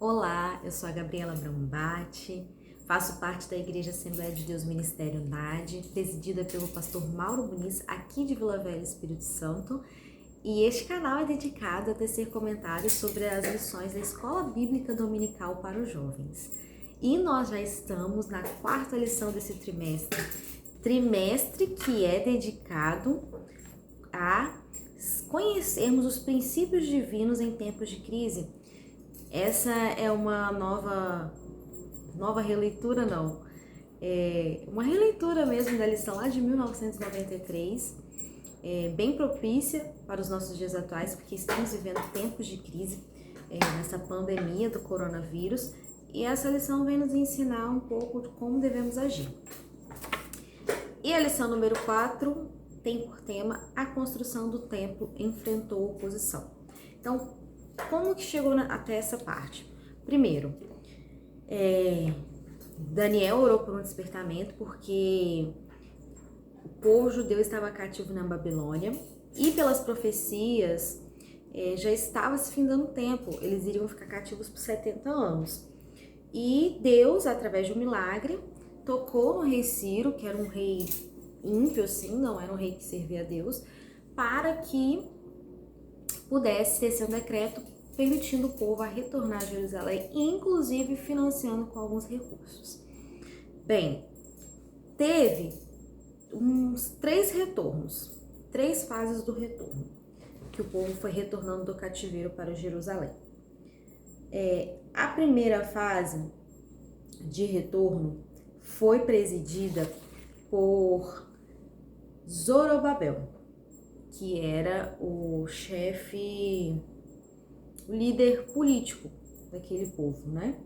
Olá, eu sou a Gabriela Brambati, faço parte da Igreja Assembleia de Deus Ministério NAD, presidida pelo pastor Mauro Muniz, aqui de Vila Velha, Espírito Santo, e este canal é dedicado a tecer comentários sobre as lições da Escola Bíblica Dominical para os jovens. E nós já estamos na quarta lição desse trimestre que é dedicado a conhecermos os princípios divinos em tempos de crise. Essa é uma nova releitura, não. É uma releitura mesmo da lição lá de 1993, bem propícia para os nossos dias atuais, porque estamos vivendo tempos de crise, nessa pandemia do coronavírus, e essa lição vem nos ensinar um pouco de como devemos agir. E a lição número 4 tem por tema: a construção do templo enfrentou oposição. Então, como que chegou até essa parte? Primeiro, Daniel orou por um despertamento porque o povo judeu estava cativo na Babilônia e pelas profecias já estava se findando o tempo, eles iriam ficar cativos por 70 anos. E Deus, através de um milagre, tocou no rei Ciro, que era um rei ímpio, assim, não era um rei que servia a Deus, para que pudesse ter seu decreto permitindo o povo a retornar a Jerusalém, inclusive financiando com alguns recursos. Bem, teve uns 3 retornos, 3 fases do retorno, que o povo foi retornando do cativeiro para Jerusalém. A primeira fase de retorno foi presidida por Zorobabel, que era o chefe, o líder político daquele povo, né?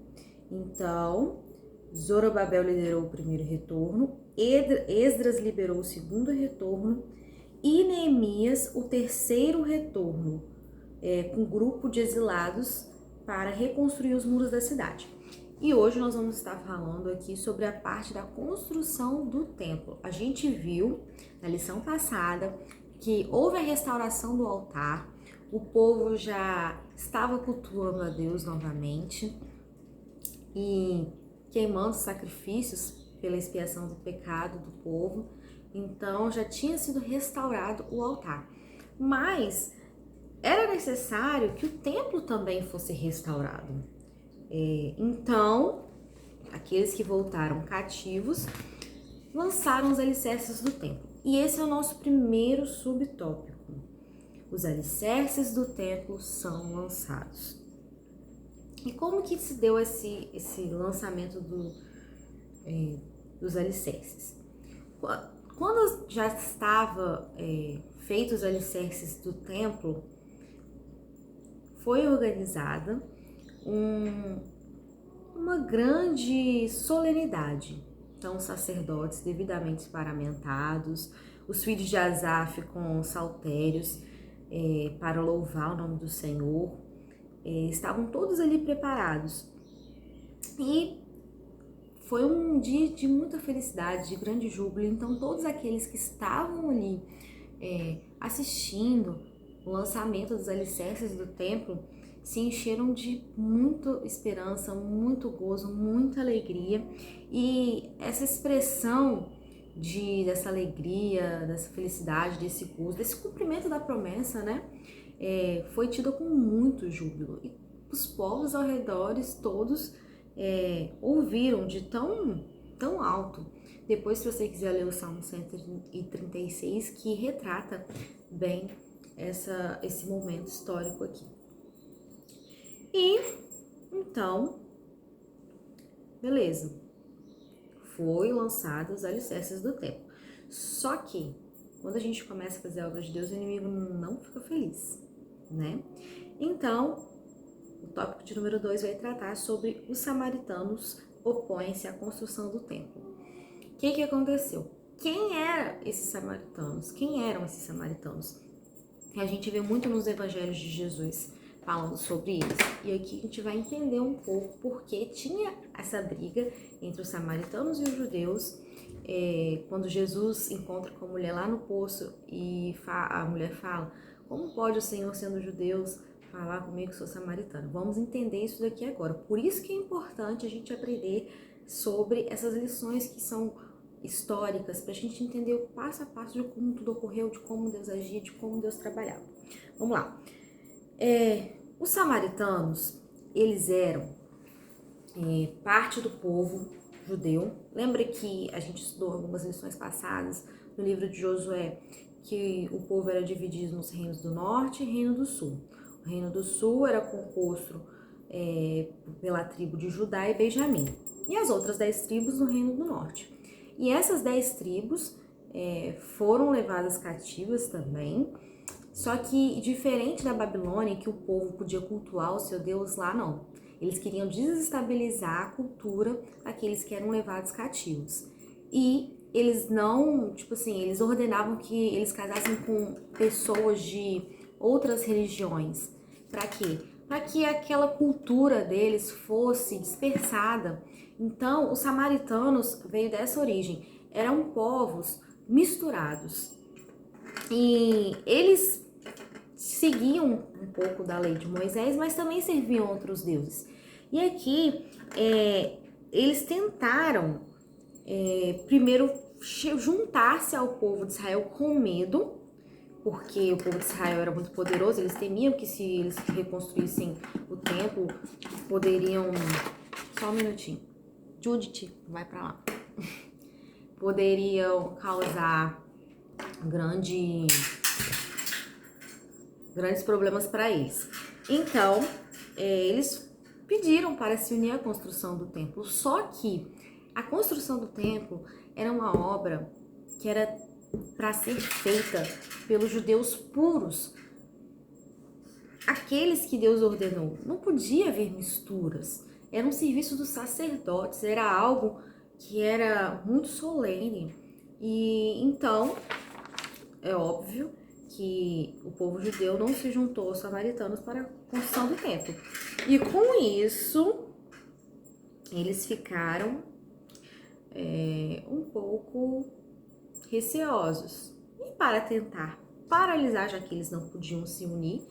Então, Zorobabel liderou o primeiro retorno, Esdras liderou o segundo retorno e Neemias o terceiro retorno, com um grupo de exilados para reconstruir os muros da cidade. E hoje nós vamos estar falando aqui sobre a parte da construção do templo. A gente viu na lição passada que houve a restauração do altar, o povo já estava cultuando a Deus novamente e queimando sacrifícios pela expiação do pecado do povo. Então já tinha sido restaurado o altar. Mas era necessário que o templo também fosse restaurado. Então, aqueles que voltaram cativos lançaram os alicerces do templo. E esse é o nosso primeiro subtópico. Os alicerces do templo são lançados. E como que se deu esse lançamento dos alicerces? Quando já estava feitos os alicerces do templo, foi organizada uma grande solenidade. Então, os sacerdotes devidamente paramentados, os filhos de Asaf com saltérios para louvar o nome do Senhor, estavam todos ali preparados. E foi um dia de muita felicidade, de grande júbilo. Então, todos aqueles que estavam ali assistindo o lançamento dos alicerces do templo se encheram de muita esperança, muito gozo, muita alegria. E essa expressão dessa alegria, dessa felicidade, desse gozo, desse cumprimento da promessa, né, foi tida com muito júbilo. E os povos ao redor todos ouviram de tão alto. Depois, se você quiser ler o Salmo 136, que retrata bem esse momento histórico aqui. E, então, beleza, foi lançado os alicerces do templo. Só que, quando a gente começa a fazer a obra de Deus, o inimigo não fica feliz, né? Então, o tópico de número 2 vai tratar sobre os samaritanos opõem-se à construção do templo. O que aconteceu? Quem eram esses samaritanos? A gente vê muito nos evangelhos de Jesus falando sobre eles. E aqui a gente vai entender um pouco porque tinha essa briga entre os samaritanos e os judeus. Quando Jesus encontra com a mulher lá no poço e a mulher fala: como pode o Senhor, sendo judeus, falar comigo que sou samaritana. Vamos entender isso daqui agora. Por isso que é importante a gente aprender sobre essas lições que são históricas, para a gente entender o passo a passo de como tudo ocorreu, de como Deus agia, de como Deus trabalhava. Vamos lá. Os samaritanos, eles eram parte do povo judeu. Lembra que a gente estudou algumas lições passadas no livro de Josué, que o povo era dividido nos reinos do norte e reino do sul. O reino do sul era composto pela tribo de Judá e Benjamim, e as outras 10 tribos no reino do norte. E essas 10 tribos foram levadas cativas também, só que diferente da Babilônia, que o povo podia cultuar o seu Deus, lá não. Eles queriam desestabilizar a cultura daqueles que eram levados cativos. E eles não, eles ordenavam que eles casassem com pessoas de outras religiões. Para quê? Para que aquela cultura deles fosse dispersada. Então, os samaritanos veio dessa origem. Eram povos misturados. E eles seguiam um pouco da lei de Moisés, mas também serviam outros deuses. E aqui, eles tentaram primeiro juntar-se ao povo de Israel com medo, porque o povo de Israel era muito poderoso, eles temiam que se eles reconstruíssem o templo, poderiam... Só um minutinho. Judith, vai pra lá. Poderiam causar grandes problemas para eles. Então, eles pediram para se unir à construção do templo. Só que a construção do templo era uma obra que era para ser feita pelos judeus puros, aqueles que Deus ordenou. Não podia haver misturas. Era um serviço dos sacerdotes, era algo que era muito solene. E então, é óbvio que o povo judeu não se juntou aos samaritanos para a construção do templo. E com isso, eles ficaram um pouco receosos. E para tentar paralisar, já que eles não podiam se unir,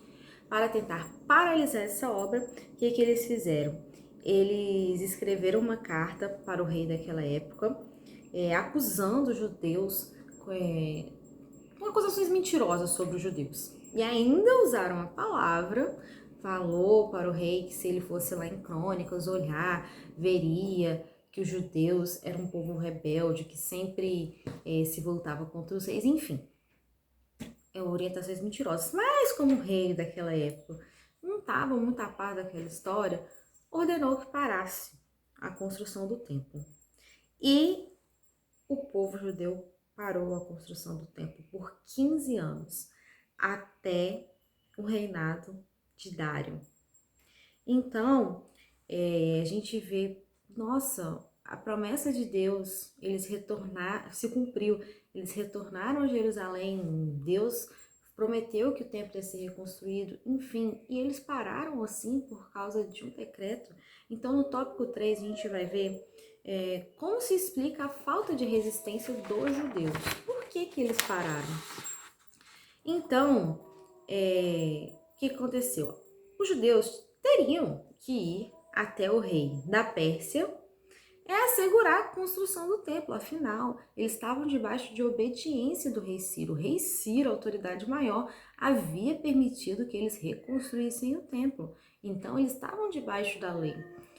para tentar paralisar essa obra, o que eles fizeram? Eles escreveram uma carta para o rei daquela época, acusando os judeus com acusações mentirosas sobre os judeus. E ainda usaram a palavra, falou para o rei que se ele fosse lá em Crônicas olhar, veria que os judeus eram um povo rebelde, que sempre se voltava contra os reis, enfim. Orientações mentirosas. Mas como o rei daquela época não estava muito a par daquela história, ordenou que parasse a construção do templo. E o povo judeu parou a construção do templo por 15 anos, até o reinado de Dário. Então, a gente vê, nossa, a promessa de Deus, se cumpriu, eles retornaram a Jerusalém, Deus prometeu que o templo ia ser reconstruído, enfim, e eles pararam assim por causa de um decreto. Então, no tópico 3, a gente vai ver como se explica a falta de resistência dos judeus. Por que eles pararam? Então, o que aconteceu? Os judeus teriam que ir até o rei da Pérsia assegurar a construção do templo. Afinal, eles estavam debaixo de obediência do rei Ciro. O rei Ciro, a autoridade maior, havia permitido que eles reconstruíssem o templo. Então, eles estavam debaixo da lei.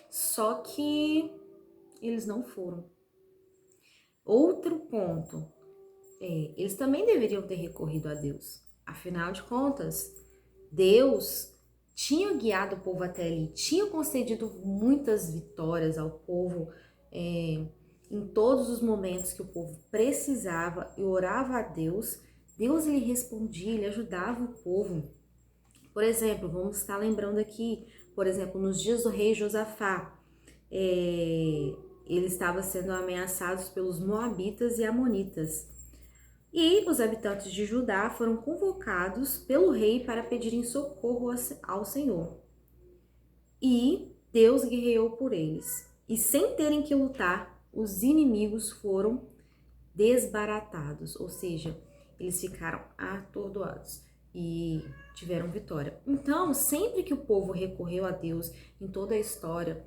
Só que eles não foram. Outro ponto, eles também deveriam ter recorrido a Deus. Afinal de contas, Deus tinha guiado o povo até ali, tinha concedido muitas vitórias ao povo em todos os momentos que o povo precisava e orava a Deus. Deus lhe respondia, ele ajudava o povo. Por exemplo, vamos estar lembrando aqui, por exemplo, nos dias do rei Josafá, ele estava sendo ameaçado pelos moabitas e amonitas. E os habitantes de Judá foram convocados pelo rei para pedirem socorro ao Senhor. E Deus guerreou por eles. E sem terem que lutar, os inimigos foram desbaratados, ou seja, eles ficaram atordoados. e tiveram vitória. Então, sempre que o povo recorreu a Deus, em toda a história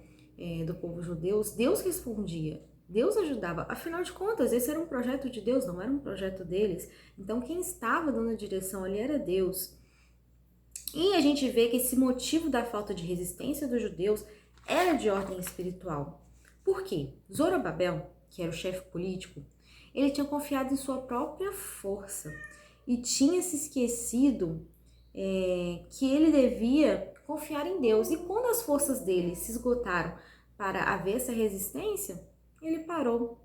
do povo judeu, Deus respondia, Deus ajudava. Afinal de contas, esse era um projeto de Deus, não era um projeto deles. Então, quem estava dando a direção ali era Deus. E a gente vê que esse motivo da falta de resistência dos judeus era de ordem espiritual. Por quê? Zorobabel, que era o chefe político, ele tinha confiado em sua própria força e tinha se esquecido que ele devia confiar em Deus. E quando as forças dele se esgotaram para haver essa resistência, ele parou.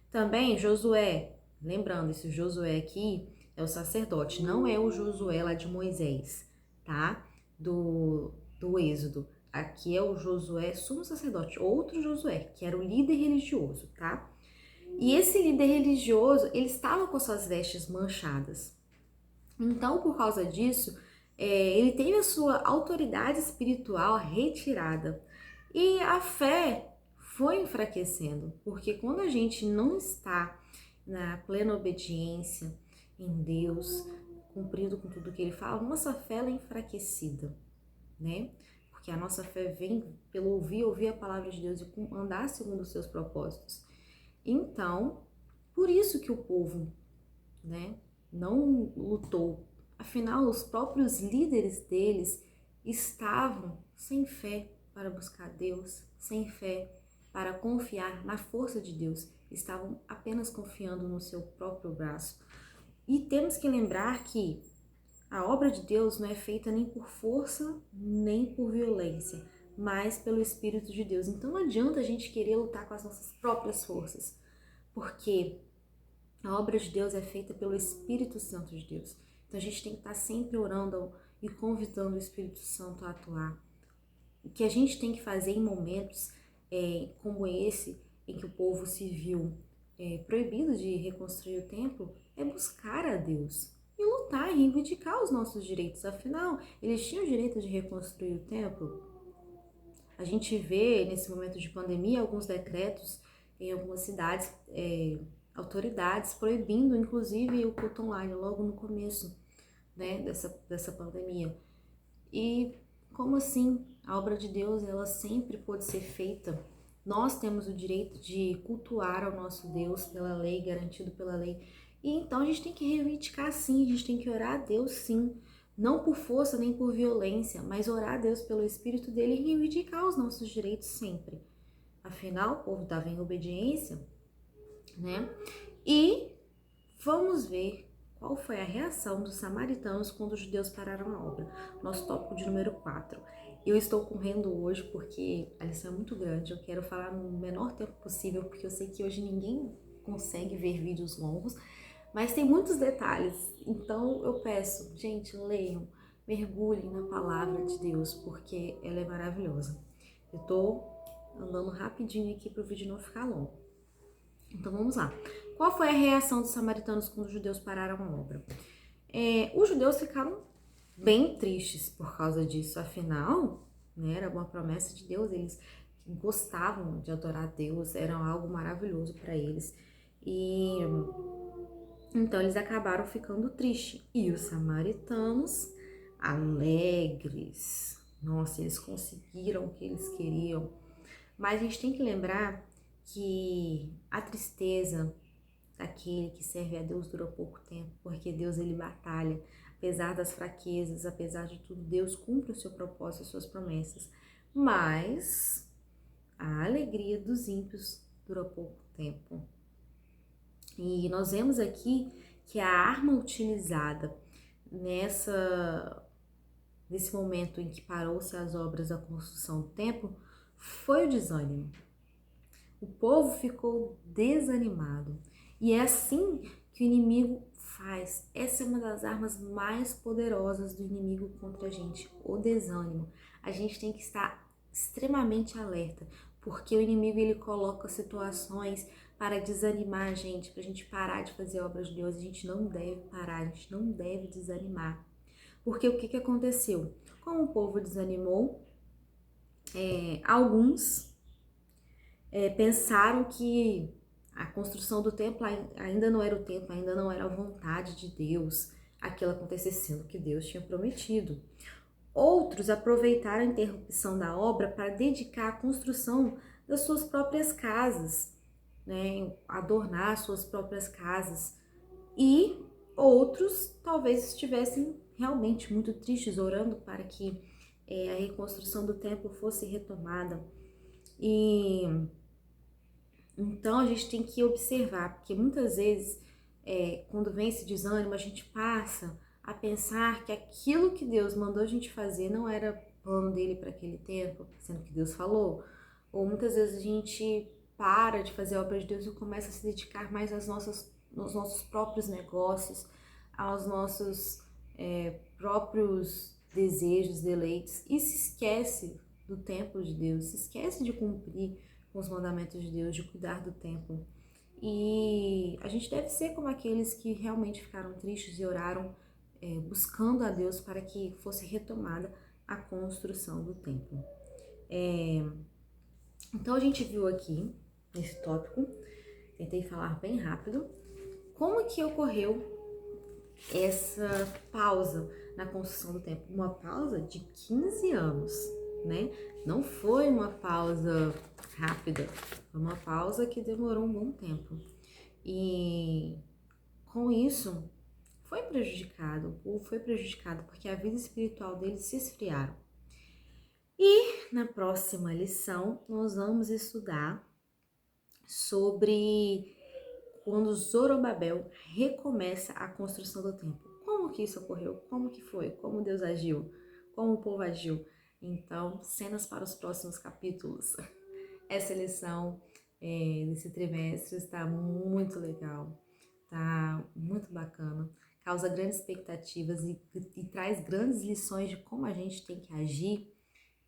Também Josué, lembrando, esse Josué aqui é o sacerdote, não é o Josué lá de Moisés, tá? Do Êxodo. Aqui é o Josué, sumo sacerdote, outro Josué, que era o líder religioso, tá? E esse líder religioso, ele estava com suas vestes manchadas. Então, por causa disso, ele teve a sua autoridade espiritual retirada. E a fé foi enfraquecendo, porque quando a gente não está na plena obediência em Deus, cumprindo com tudo que ele fala, nossa fé é enfraquecida, né? Porque a nossa fé vem pelo ouvir a palavra de Deus e andar segundo os seus propósitos. Então, por isso que o povo, né, não lutou. Afinal, os próprios líderes deles estavam sem fé para buscar Deus, sem fé para confiar na força de Deus, estavam apenas confiando no seu próprio braço. E temos que lembrar que a obra de Deus não é feita nem por força, nem por violência, mas pelo Espírito de Deus. Então não adianta a gente querer lutar com as nossas próprias forças, porque a obra de Deus é feita pelo Espírito Santo de Deus. Então a gente tem que estar sempre orando e convidando o Espírito Santo a atuar. O que a gente tem que fazer em momentos como esse, em que o povo se viu proibido de reconstruir o templo, é buscar a Deus e lutar e reivindicar os nossos direitos. Afinal, eles tinham o direito de reconstruir o templo. A gente vê nesse momento de pandemia alguns decretos em algumas cidades, autoridades proibindo inclusive o culto online logo no começo, né, dessa pandemia. E como assim? A obra de Deus, ela sempre pode ser feita. Nós temos o direito de cultuar ao nosso Deus pela lei, garantido pela lei. E então a gente tem que reivindicar sim, a gente tem que orar a Deus sim. Não por força nem por violência, mas orar a Deus pelo Espírito dele e reivindicar os nossos direitos sempre. Afinal, o povo estava em obediência, né? E vamos ver qual foi a reação dos samaritanos quando os judeus pararam a obra. Nosso tópico de número 4. Eu estou correndo hoje porque a lição é muito grande, eu quero falar no menor tempo possível, porque eu sei que hoje ninguém consegue ver vídeos longos, mas tem muitos detalhes, então eu peço, gente, leiam, mergulhem na palavra de Deus, porque ela é maravilhosa. Eu tô andando rapidinho aqui para o vídeo não ficar longo. Então vamos lá. Qual foi a reação dos samaritanos quando os judeus pararam a obra? Os judeus ficaram bem tristes por causa disso, afinal, né, era uma promessa de Deus, eles gostavam de adorar a Deus, era algo maravilhoso para eles. E então eles acabaram ficando tristes. E os samaritanos, alegres, nossa, eles conseguiram o que eles queriam. Mas a gente tem que lembrar que a tristeza daquele que serve a Deus dura pouco tempo, porque Deus ele batalha, apesar das fraquezas, apesar de tudo, Deus cumpre o seu propósito, as suas promessas. Mas a alegria dos ímpios dura pouco tempo. E nós vemos aqui que a arma utilizada nesse momento em que parou-se as obras da construção do templo foi o desânimo. O povo ficou desanimado. E é assim que o inimigo faz. Essa é uma das armas mais poderosas do inimigo contra a gente, o desânimo. A gente tem que estar extremamente alerta, porque o inimigo ele coloca situações para desanimar a gente, para a gente parar de fazer obras de Deus. A gente não deve parar, a gente não deve desanimar. Porque o que aconteceu? Como o povo desanimou, alguns pensaram que a construção do templo ainda não era o templo, ainda não era a vontade de Deus, aquilo acontecesse sendo que Deus tinha prometido. Outros aproveitaram a interrupção da obra para dedicar a construção das suas próprias casas, né? Adornar suas próprias casas. E outros talvez estivessem realmente muito tristes, orando para que a reconstrução do templo fosse retomada. E então a gente tem que observar, porque muitas vezes, quando vem esse desânimo, a gente passa a pensar que aquilo que Deus mandou a gente fazer não era plano dele para aquele tempo, sendo que Deus falou. Ou muitas vezes a gente para de fazer a obra de Deus e começa a se dedicar mais aos nossos próprios negócios, aos nossos próprios desejos, deleites, e se esquece do templo de Deus, se esquece de cumprir com os mandamentos de Deus, de cuidar do templo. E a gente deve ser como aqueles que realmente ficaram tristes e oraram, buscando a Deus para que fosse retomada a construção do templo. Então a gente viu aqui, nesse tópico, tentei falar bem rápido, como que ocorreu essa pausa na construção do templo. Uma pausa de 15 anos, né? Não foi uma pausa rápida, foi uma pausa que demorou um bom tempo. E com isso, o povo foi prejudicado porque a vida espiritual deles se esfriaram. E na próxima lição, nós vamos estudar sobre quando Zorobabel recomeça a construção do templo. Como que isso ocorreu? Como que foi? Como Deus agiu? Como o povo agiu? Então, cenas para os próximos capítulos. Essa lição desse trimestre está muito legal, tá muito bacana, causa grandes expectativas e traz grandes lições de como a gente tem que agir,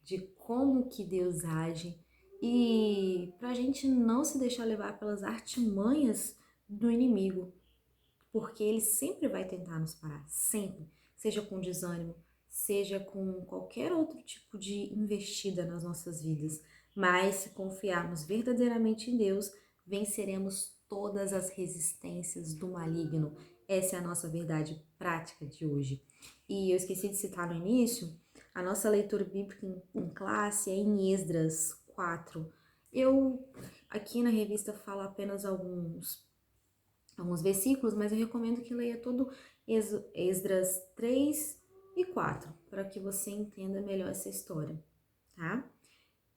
de como que Deus age, e para a gente não se deixar levar pelas artimanhas do inimigo, porque ele sempre vai tentar nos parar, sempre, seja com desânimo, seja com qualquer outro tipo de investida nas nossas vidas. Mas se confiarmos verdadeiramente em Deus, venceremos todas as resistências do maligno. Essa é a nossa verdade prática de hoje. E eu esqueci de citar no início, a nossa leitura bíblica em classe é em Esdras 4. Eu, aqui na revista, falo apenas alguns versículos, mas eu recomendo que leia todo Esdras 3 e 4, para que você entenda melhor essa história, tá?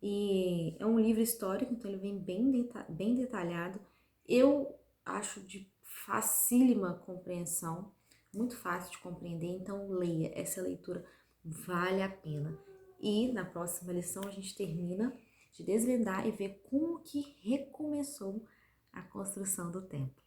E é um livro histórico, então ele vem bem detalhado. Eu acho de facílima compreensão, muito fácil de compreender, então leia, essa leitura vale a pena. E na próxima lição a gente termina de desvendar e ver como que recomeçou a construção do templo.